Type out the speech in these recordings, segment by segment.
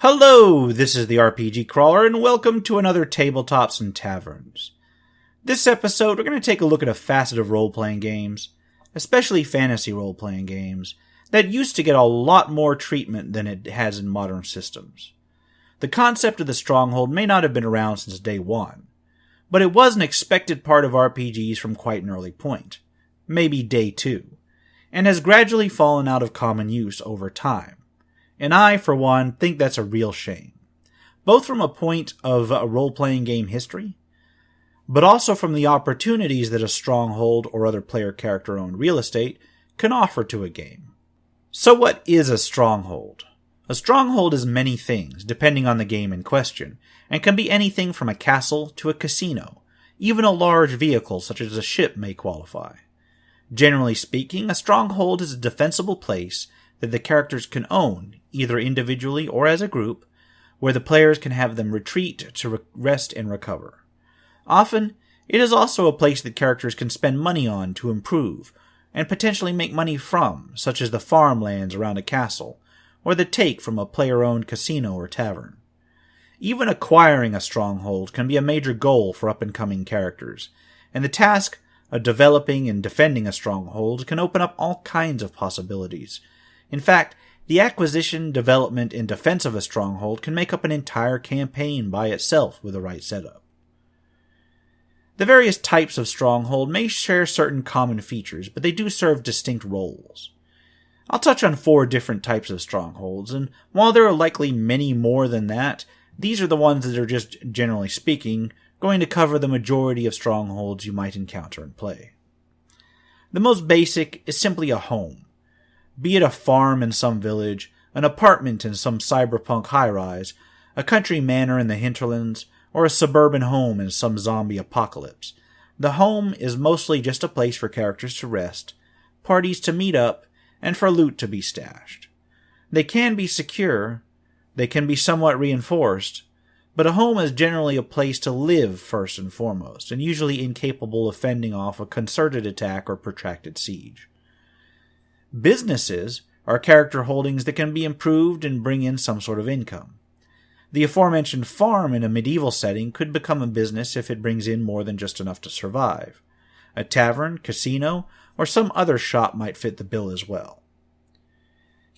Hello, this is the RPG Crawler, and welcome to another Tabletops and Taverns. This episode, we're going to take a look at a facet of role-playing games, especially fantasy role-playing games, that used to get a lot more treatment than it has in modern systems. The concept of the Stronghold may not have been around since day one, but it was an expected part of RPGs from quite an early point, maybe day two, and has gradually fallen out of common use over time. And I, for one, think that's a real shame, both from a point of a role-playing game history, but also from the opportunities that a stronghold or other player character-owned real estate can offer to a game. So what is a stronghold? A stronghold is many things, depending on the game in question, and can be anything from a castle to a casino. Even a large vehicle such as a ship may qualify. Generally speaking, a stronghold is a defensible place that the characters can own, either individually or as a group, where the players can have them retreat to rest and recover. Often, it is also a place that characters can spend money on to improve, and potentially make money from, such as the farmlands around a castle, or the take from a player-owned casino or tavern. Even acquiring a stronghold can be a major goal for up-and-coming characters, and the task of developing and defending a stronghold can open up all kinds of possibilities. In fact, the acquisition, development, and defense of a stronghold can make up an entire campaign by itself with the right setup. The various types of stronghold may share certain common features, but they do serve distinct roles. I'll touch on 4 different types of strongholds, and while there are likely many more than that, these are the ones that are just, generally speaking, going to cover the majority of strongholds you might encounter in play. The most basic is simply a home. Be it a farm in some village, an apartment in some cyberpunk high-rise, a country manor in the hinterlands, or a suburban home in some zombie apocalypse. The home is mostly just a place for characters to rest, parties to meet up, and for loot to be stashed. They can be secure, they can be somewhat reinforced, but a home is generally a place to live first and foremost, and usually incapable of fending off a concerted attack or protracted siege. Businesses are character holdings that can be improved and bring in some sort of income. The aforementioned farm in a medieval setting could become a business if it brings in more than just enough to survive. A tavern, casino, or some other shop might fit the bill as well.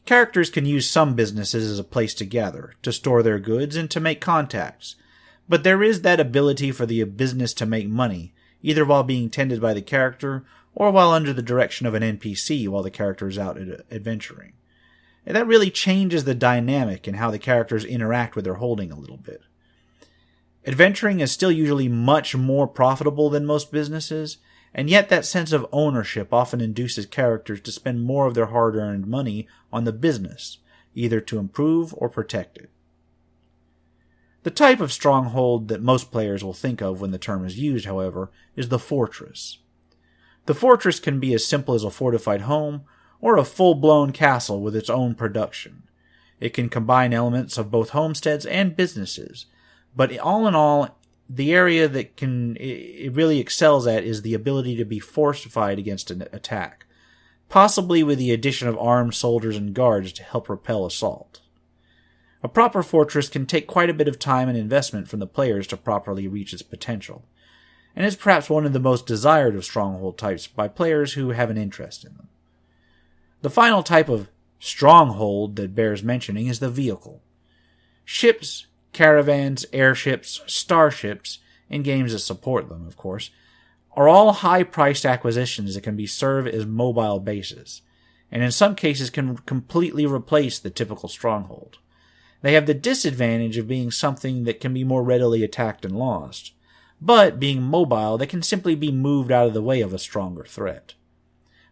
Characters can use some businesses as a place to gather, to store their goods, and to make contacts, but there is that ability for the business to make money, either while being tended by the character or while under the direction of an NPC while the character is out adventuring. And that really changes the dynamic and how the characters interact with their holding a little bit. Adventuring is still usually much more profitable than most businesses, and yet that sense of ownership often induces characters to spend more of their hard-earned money on the business, either to improve or protect it. The type of stronghold that most players will think of when the term is used, however, is the fortress. The fortress can be as simple as a fortified home, or a full-blown castle with its own production. It can combine elements of both homesteads and businesses, but all in all, the area that it really excels at is the ability to be fortified against an attack, possibly with the addition of armed soldiers and guards to help repel assault. A proper fortress can take quite a bit of time and investment from the players to properly reach its potential, and is perhaps one of the most desired of stronghold types by players who have an interest in them. The final type of stronghold that bears mentioning is the vehicle. Ships, caravans, airships, starships, and games that support them, of course, are all high-priced acquisitions that can serve as mobile bases, and in some cases can completely replace the typical stronghold. They have the disadvantage of being something that can be more readily attacked and lost, but being mobile, they can simply be moved out of the way of a stronger threat.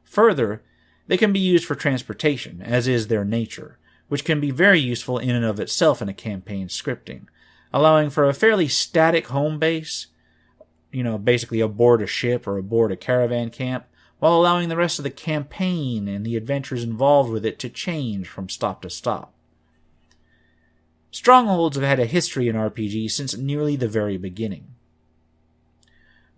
Further, they can be used for transportation, as is their nature, which can be very useful in and of itself in a campaign scripting, allowing for a fairly static home base, basically aboard a ship or aboard a caravan camp, while allowing the rest of the campaign and the adventures involved with it to change from stop to stop. Strongholds have had a history in RPGs since nearly the very beginning.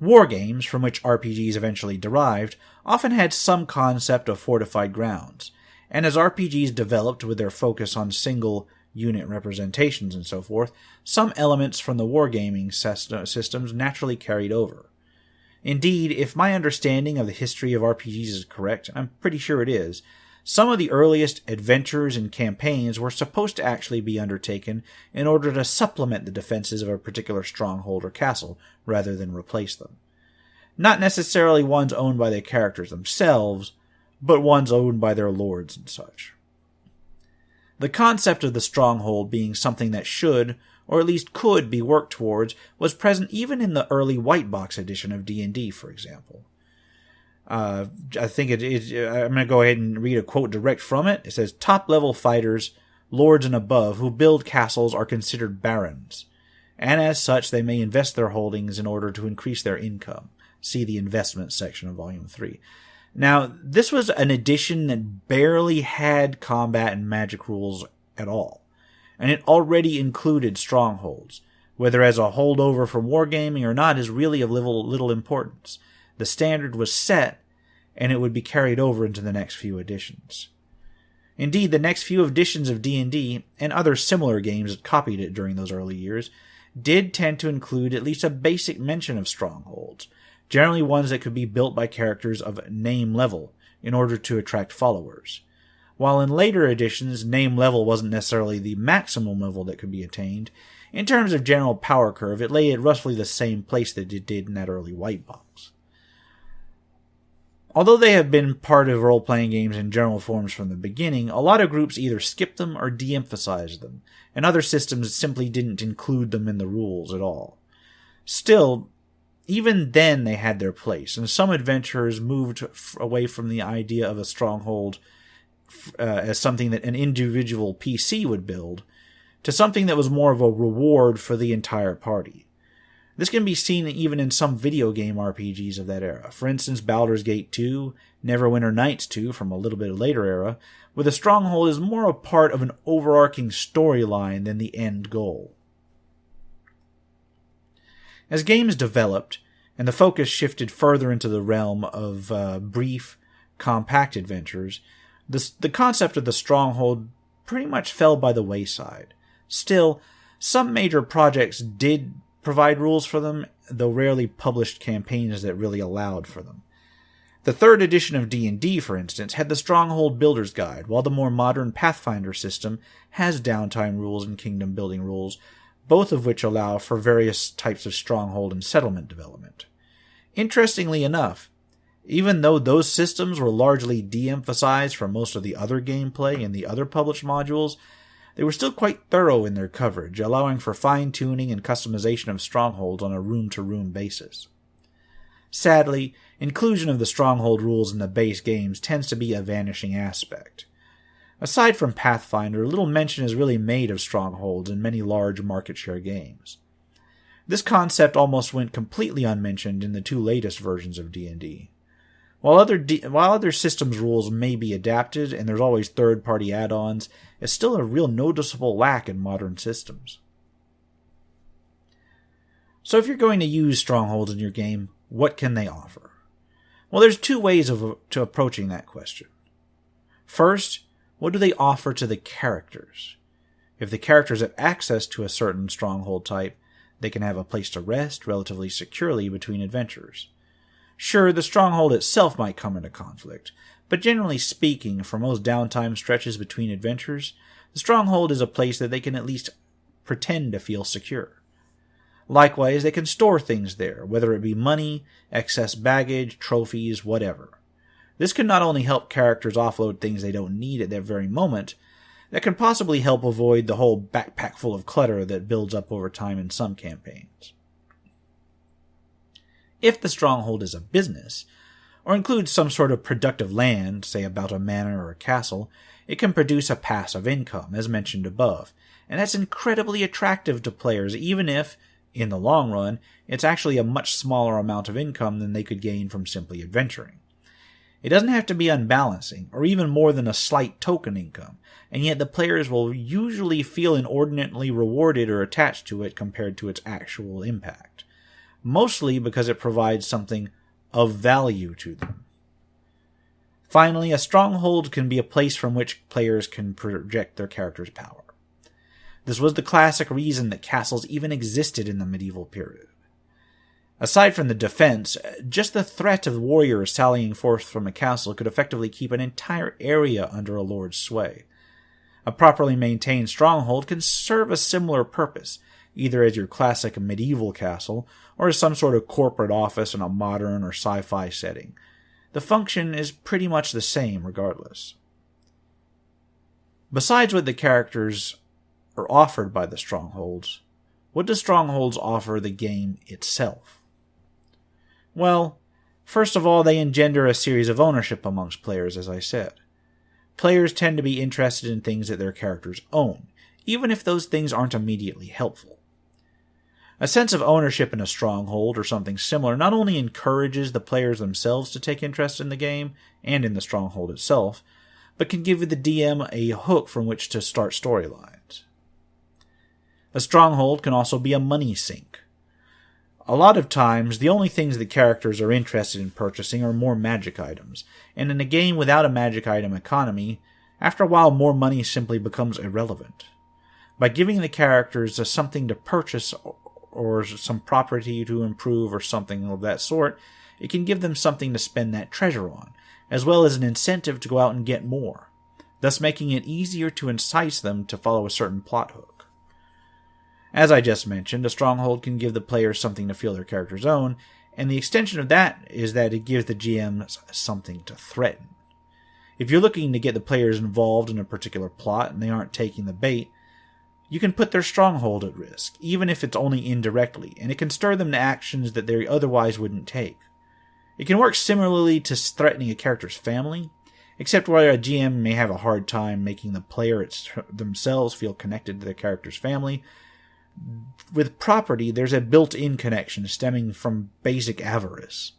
Wargames, from which RPGs eventually derived, often had some concept of fortified grounds, and as RPGs developed with their focus on single, unit representations and so forth, some elements from the wargaming systems naturally carried over. Indeed, if my understanding of the history of RPGs is correct, I'm pretty sure it is, some of the earliest adventures and campaigns were supposed to actually be undertaken in order to supplement the defenses of a particular stronghold or castle, rather than replace them. Not necessarily ones owned by the characters themselves, but ones owned by their lords and such. The concept of the stronghold being something that should, or at least could, be worked towards was present even in the early white box edition of D&D, for example. I think I'm going to go ahead and read a quote direct from it. It says, "Top-level fighters, lords and above, who build castles are considered barons, and as such they may invest their holdings in order to increase their income." See the investment section of Volume 3. Now, this was an edition that barely had combat and magic rules at all, and it already included strongholds. Whether as a holdover from wargaming or not is really of little importance. The standard was set, and it would be carried over into the next few editions. Indeed, the next few editions of D&D, and other similar games that copied it during those early years, did tend to include at least a basic mention of strongholds, generally ones that could be built by characters of name level in order to attract followers. While in later editions, name level wasn't necessarily the maximum level that could be attained, in terms of general power curve, it lay at roughly the same place that it did in that early white box. Although they have been part of role-playing games in general forms from the beginning, a lot of groups either skipped them or de-emphasized them, and other systems simply didn't include them in the rules at all. Still, even then they had their place, and some adventurers moved away from the idea of a stronghold as something that an individual PC would build, to something that was more of a reward for the entire party. This can be seen even in some video game RPGs of that era. For instance, Baldur's Gate 2, Neverwinter Nights 2 from a little bit later era, where the stronghold is more a part of an overarching storyline than the end goal. As games developed, and the focus shifted further into the realm of brief, compact adventures, the concept of the stronghold pretty much fell by the wayside. Still, some major projects did provide rules for them, though rarely published campaigns that really allowed for them. The third edition of D&D, for instance, had the Stronghold Builder's Guide, while the more modern Pathfinder system has downtime rules and kingdom building rules, both of which allow for various types of stronghold and settlement development. Interestingly enough, even though those systems were largely de-emphasized from most of the other gameplay in the other published modules, they were still quite thorough in their coverage, allowing for fine-tuning and customization of strongholds on a room-to-room basis. Sadly, inclusion of the stronghold rules in the base games tends to be a vanishing aspect. Aside from Pathfinder, little mention is really made of strongholds in many large market share games. This concept almost went completely unmentioned in the two latest versions of D&D. While other systems rules may be adapted, and there's always third-party add-ons, it's still a real noticeable lack in modern systems. So if you're going to use strongholds in your game, what can they offer? Well, there's two ways to approaching that question. First, what do they offer to the characters? If the characters have access to a certain stronghold type, they can have a place to rest relatively securely between adventures. Sure, the stronghold itself might come into conflict, but generally speaking, for most downtime stretches between adventures, the stronghold is a place that they can at least pretend to feel secure. Likewise, they can store things there, whether it be money, excess baggage, trophies, whatever. This can not only help characters offload things they don't need at that very moment, that can possibly help avoid the whole backpack full of clutter that builds up over time in some campaigns. If the stronghold is a business, or includes some sort of productive land, say about a manor or a castle, it can produce a passive income, as mentioned above, and that's incredibly attractive to players even if, in the long run, it's actually a much smaller amount of income than they could gain from simply adventuring. It doesn't have to be unbalancing, or even more than a slight token income, and yet the players will usually feel inordinately rewarded or attached to it compared to its actual impact. Mostly because it provides something of value to them. Finally, a stronghold can be a place from which players can project their character's power. This was the classic reason that castles even existed in the medieval period. Aside from the defense, just the threat of warriors sallying forth from a castle could effectively keep an entire area under a lord's sway. A properly maintained stronghold can serve a similar purpose, either as your classic medieval castle, or as some sort of corporate office in a modern or sci-fi setting. The function is pretty much the same regardless. Besides what the characters are offered by the strongholds, what do strongholds offer the game itself? Well, first of all, they engender a series of ownership amongst players, as I said. Players tend to be interested in things that their characters own, even if those things aren't immediately helpful. A sense of ownership in a stronghold or something similar not only encourages the players themselves to take interest in the game and in the stronghold itself, but can give the DM a hook from which to start storylines. A stronghold can also be a money sink. A lot of times, the only things the characters are interested in purchasing are more magic items, and in a game without a magic item economy, after a while more money simply becomes irrelevant. By giving the characters something to purchase or some property to improve or something of that sort, it can give them something to spend that treasure on, as well as an incentive to go out and get more, thus making it easier to entice them to follow a certain plot hook. As I just mentioned, a stronghold can give the players something to feel their characters own, and the extension of that is that it gives the GM something to threaten. If you're looking to get the players involved in a particular plot and they aren't taking the bait, you can put their stronghold at risk, even if it's only indirectly, and it can stir them to actions that they otherwise wouldn't take. It can work similarly to threatening a character's family, except where a GM may have a hard time making the player themselves feel connected to their character's family. With property, there's a built-in connection stemming from basic avarice.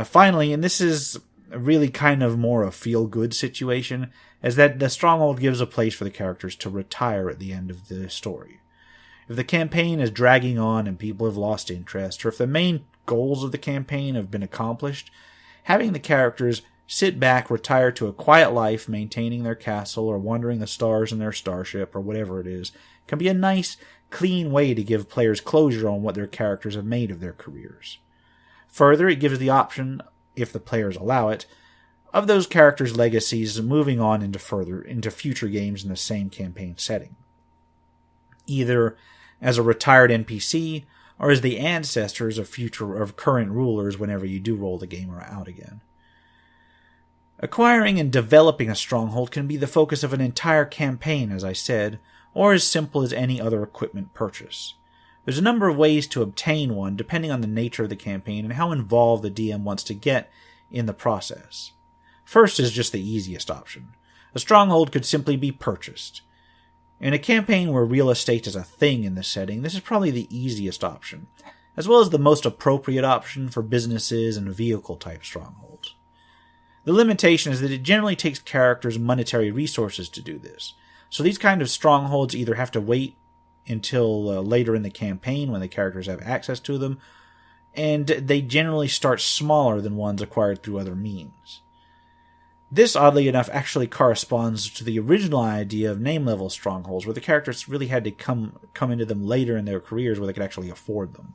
Finally, and this is really kind of more a feel-good situation, is that the stronghold gives a place for the characters to retire at the end of the story. If the campaign is dragging on and people have lost interest, or if the main goals of the campaign have been accomplished, having the characters sit back, retire to a quiet life, maintaining their castle or wandering the stars in their starship or whatever it is, can be a nice, clean way to give players closure on what their characters have made of their careers. Further, it gives the option, if the players allow it, of those characters' legacies moving on into future games in the same campaign setting, either as a retired NPC or as the ancestors of current rulers whenever you do roll the game out again. Acquiring and developing a stronghold can be the focus of an entire campaign, as I said, or as simple as any other equipment purchase. There's a number of ways to obtain one depending on the nature of the campaign and how involved the DM wants to get in the process. First is just the easiest option. A stronghold could simply be purchased. In a campaign where real estate is a thing in this setting, this is probably the easiest option, as well as the most appropriate option for businesses and vehicle-type strongholds. The limitation is that it generally takes characters monetary resources to do this, so these kind of strongholds either have to wait until later in the campaign when the characters have access to them, and they generally start smaller than ones acquired through other means. This, oddly enough, actually corresponds to the original idea of name-level strongholds, where the characters really had to come into them later in their careers where they could actually afford them.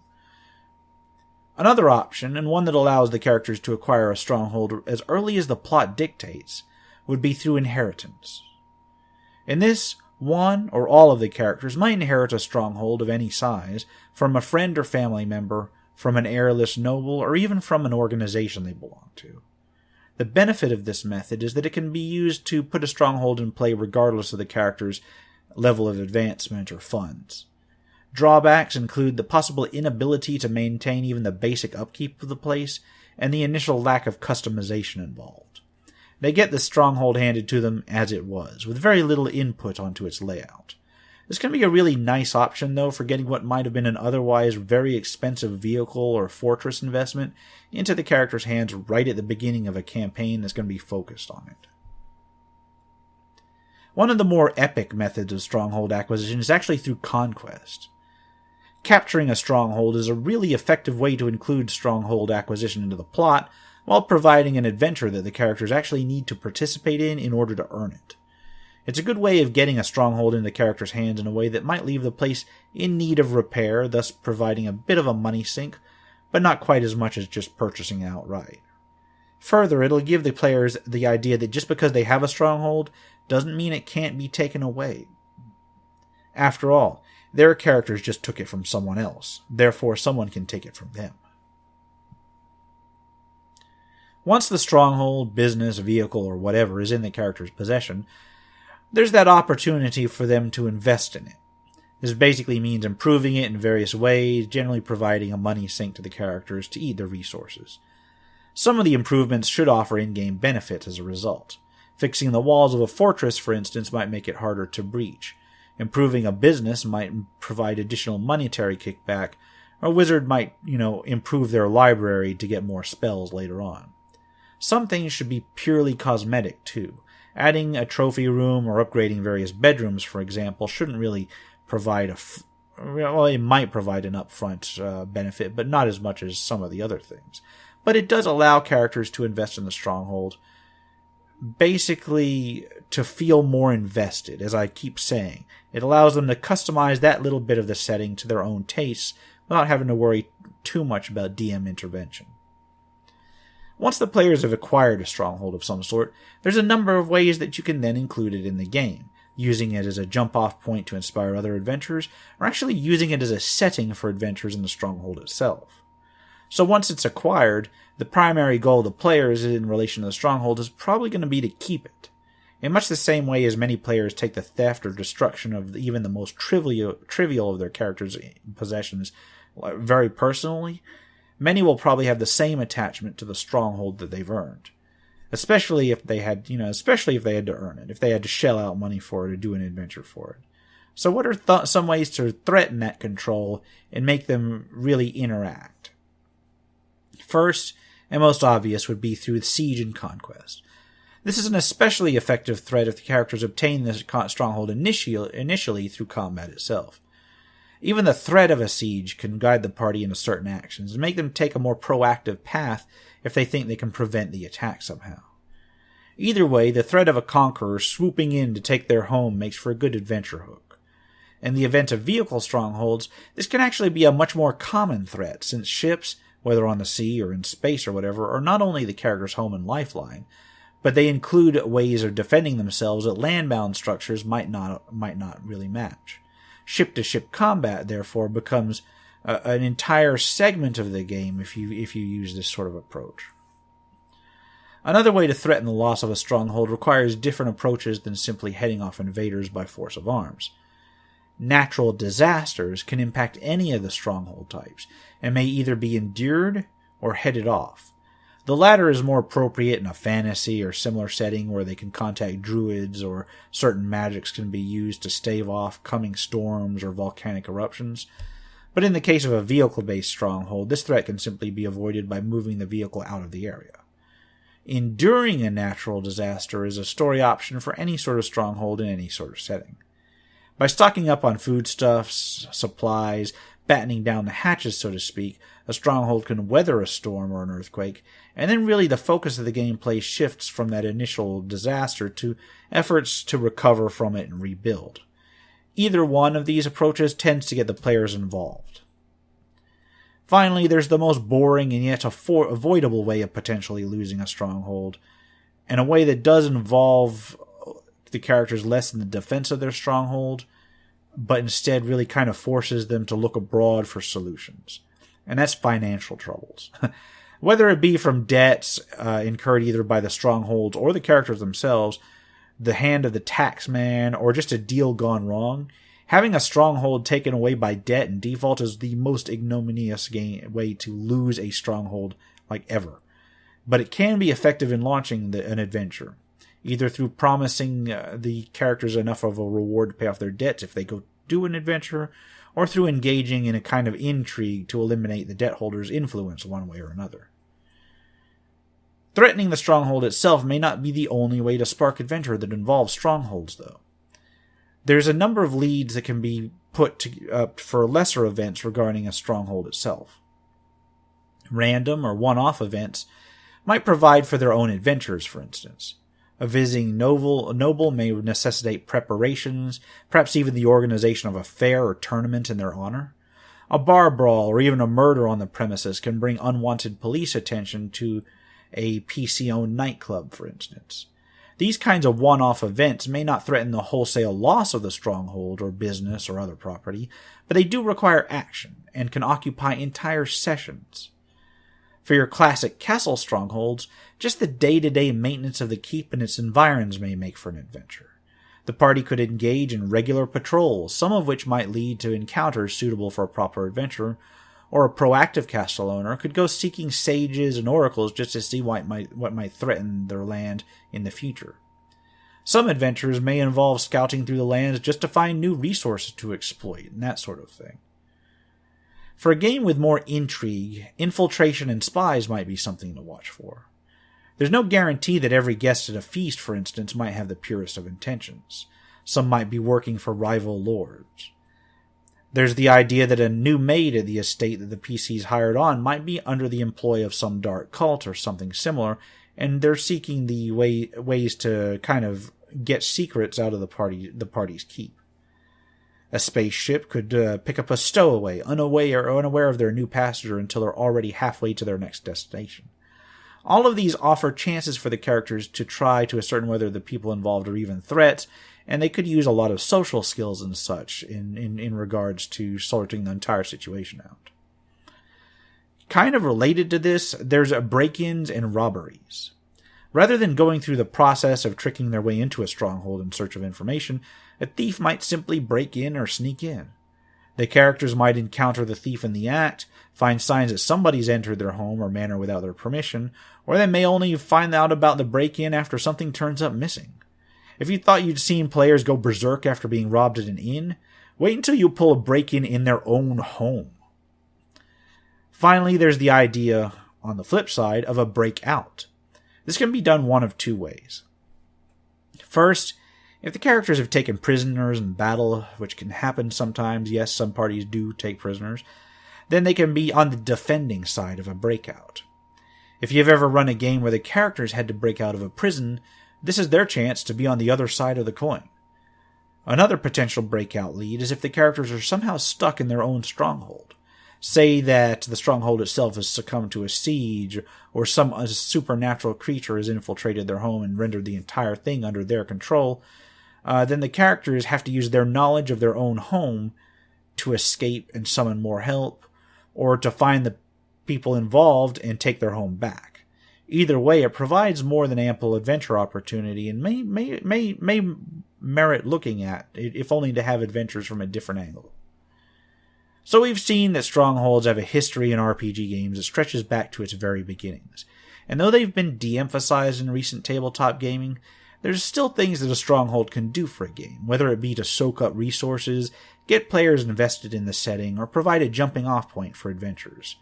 Another option, and one that allows the characters to acquire a stronghold as early as the plot dictates, would be through inheritance. In this, one or all of the characters might inherit a stronghold of any size from a friend or family member, from an heirless noble, or even from an organization they belong to. The benefit of this method is that it can be used to put a stronghold in play regardless of the character's level of advancement or funds. Drawbacks include the possible inability to maintain even the basic upkeep of the place, and the initial lack of customization involved. They get the stronghold handed to them as it was, with very little input onto its layout. This can be a really nice option, though, for getting what might have been an otherwise very expensive vehicle or fortress investment into the character's hands right at the beginning of a campaign that's going to be focused on it. One of the more epic methods of stronghold acquisition is actually through conquest. Capturing a stronghold is a really effective way to include stronghold acquisition into the plot, while providing an adventure that the characters actually need to participate in order to earn it. It's a good way of getting a stronghold into the character's hands in a way that might leave the place in need of repair, thus providing a bit of a money sink, but not quite as much as just purchasing outright. Further, it'll give the players the idea that just because they have a stronghold doesn't mean it can't be taken away. After all, their characters just took it from someone else, therefore someone can take it from them. Once the stronghold, business, vehicle, or whatever is in the character's possession, there's that opportunity for them to invest in it. This basically means improving it in various ways, generally providing a money sink to the characters to eat their resources. Some of the improvements should offer in-game benefits as a result. Fixing the walls of a fortress, for instance, might make it harder to breach. Improving a business might provide additional monetary kickback, or a wizard might, improve their library to get more spells later on. Some things should be purely cosmetic, too. Adding a trophy room or upgrading various bedrooms, for example, shouldn't really provide it might provide an upfront benefit, but not as much as some of the other things. But it does allow characters to invest in the stronghold, basically to feel more invested, as I keep saying. It allows them to customize that little bit of the setting to their own tastes without having to worry too much about DM intervention. Once the players have acquired a stronghold of some sort, there's a number of ways that you can then include it in the game, using it as a jump-off point to inspire other adventures, or actually using it as a setting for adventures in the stronghold itself. So once it's acquired, the primary goal of the players in relation to the stronghold is probably going to be to keep it. In much the same way as many players take the theft or destruction of even the most trivial of their characters' possessions very personally, many will probably have the same attachment to the stronghold that they've earned. Especially if they had to earn it, if they had to shell out money for it or do an adventure for it. So what are some ways to threaten that control and make them really interact? First, and most obvious, would be through siege and conquest. This is an especially effective threat if the characters obtain the stronghold initially through combat itself. Even the threat of a siege can guide the party into certain actions and make them take a more proactive path if they think they can prevent the attack somehow. Either way, the threat of a conqueror swooping in to take their home makes for a good adventure hook. In the event of vehicle strongholds, this can actually be a much more common threat, since ships, whether on the sea or in space or whatever, are not only the character's home and lifeline, but they include ways of defending themselves that land-bound structures might not really match. Ship-to-ship combat, therefore, becomes an entire segment of the game if you use this sort of approach. Another way to threaten the loss of a stronghold requires different approaches than simply heading off invaders by force of arms. Natural disasters can impact any of the stronghold types, and may either be endured or headed off. The latter is more appropriate in a fantasy or similar setting where they can contact druids or certain magics can be used to stave off coming storms or volcanic eruptions. But in the case of a vehicle-based stronghold, this threat can simply be avoided by moving the vehicle out of the area. Enduring a natural disaster is a story option for any sort of stronghold in any sort of setting. By stocking up on foodstuffs, supplies, battening down the hatches, so to speak, a stronghold can weather a storm or an earthquake, and then really the focus of the gameplay shifts from that initial disaster to efforts to recover from it and rebuild. Either one of these approaches tends to get the players involved. Finally, there's the most boring and yet avoidable way of potentially losing a stronghold, and a way that does involve the characters less in the defense of their stronghold, but instead really kind of forces them to look abroad for solutions. And that's financial troubles. Whether it be from debts incurred either by the strongholds or the characters themselves, the hand of the taxman, or just a deal gone wrong, having a stronghold taken away by debt and default is the most ignominious way to lose a stronghold like ever. But it can be effective in launching an adventure, either through promising the characters enough of a reward to pay off their debts if they go do an adventure, or through engaging in a kind of intrigue to eliminate the debt holder's influence one way or another. Threatening the stronghold itself may not be the only way to spark adventure that involves strongholds, though. There's a number of leads that can be put up for lesser events regarding a stronghold itself. Random or one-off events might provide for their own adventures, for instance. A visiting noble may necessitate preparations, perhaps even the organization of a fair or tournament in their honor. A bar brawl or even a murder on the premises can bring unwanted police attention to a PC-owned nightclub, for instance. These kinds of one-off events may not threaten the wholesale loss of the stronghold or business or other property, but they do require action and can occupy entire sessions. For your classic castle strongholds, just the day-to-day maintenance of the keep and its environs may make for an adventure. The party could engage in regular patrols, some of which might lead to encounters suitable for a proper adventure, or a proactive castle owner could go seeking sages and oracles just to see what might threaten their land in the future. Some adventures may involve scouting through the lands just to find new resources to exploit, and that sort of thing. For a game with more intrigue, infiltration and spies might be something to watch for. There's no guarantee that every guest at a feast, for instance, might have the purest of intentions. Some might be working for rival lords. There's the idea that a new maid at the estate that the PC's hired on might be under the employ of some dark cult or something similar, and they're seeking the ways to kind of get secrets out of the party's keep. A spaceship could pick up a stowaway, unaware of their new passenger until they're already halfway to their next destination. All of these offer chances for the characters to try to ascertain whether the people involved are even threats, and they could use a lot of social skills and such in regards to sorting the entire situation out. Kind of related to this, there's break-ins and robberies. Rather than going through the process of tricking their way into a stronghold in search of information, a thief might simply break in or sneak in. The characters might encounter the thief in the act, find signs that somebody's entered their home or manor without their permission, or they may only find out about the break-in after something turns up missing. If you thought you'd seen players go berserk after being robbed at an inn, wait until you pull a break-in in their own home. Finally, there's the idea, on the flip side, of a break-out. This can be done one of two ways. First, if the characters have taken prisoners in battle, which can happen sometimes, yes, some parties do take prisoners, then they can be on the defending side of a breakout. If you've ever run a game where the characters had to break out of a prison, this is their chance to be on the other side of the coin. Another potential breakout lead is if the characters are somehow stuck in their own stronghold. Say that the stronghold itself has succumbed to a siege, or some supernatural creature has infiltrated their home and rendered the entire thing under their control, then the characters have to use their knowledge of their own home to escape and summon more help, or to find the people involved and take their home back. Either way, it provides more than ample adventure opportunity and may merit looking at, if only to have adventures from a different angle. So we've seen that Strongholds have a history in RPG games that stretches back to its very beginnings. And though they've been de-emphasized in recent tabletop gaming, there's still things that a Stronghold can do for a game, whether it be to soak up resources, get players invested in the setting, or provide a jumping-off point for adventures.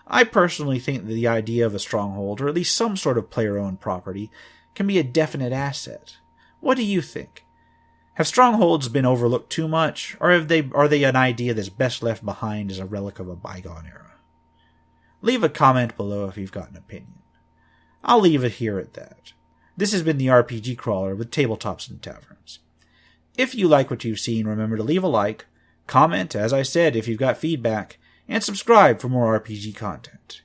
I personally think that the idea of a Stronghold, or at least some sort of player-owned property, can be a definite asset. What do you think? Have Strongholds been overlooked too much, or are they an idea that's best left behind as a relic of a bygone era? Leave a comment below if you've got an opinion. I'll leave it here at that. This has been the RPG Crawler with Tabletops and Taverns. If you like what you've seen, remember to leave a like, comment, as I said, if you've got feedback, and subscribe for more RPG content.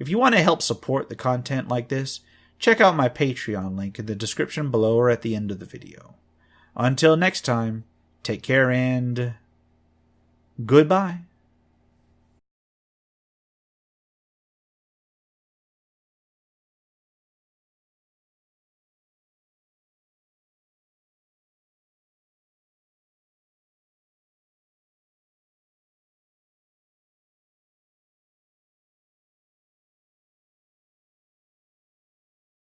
If you want to help support the content like this, check out my Patreon link in the description below or at the end of the video. Until next time, take care and goodbye.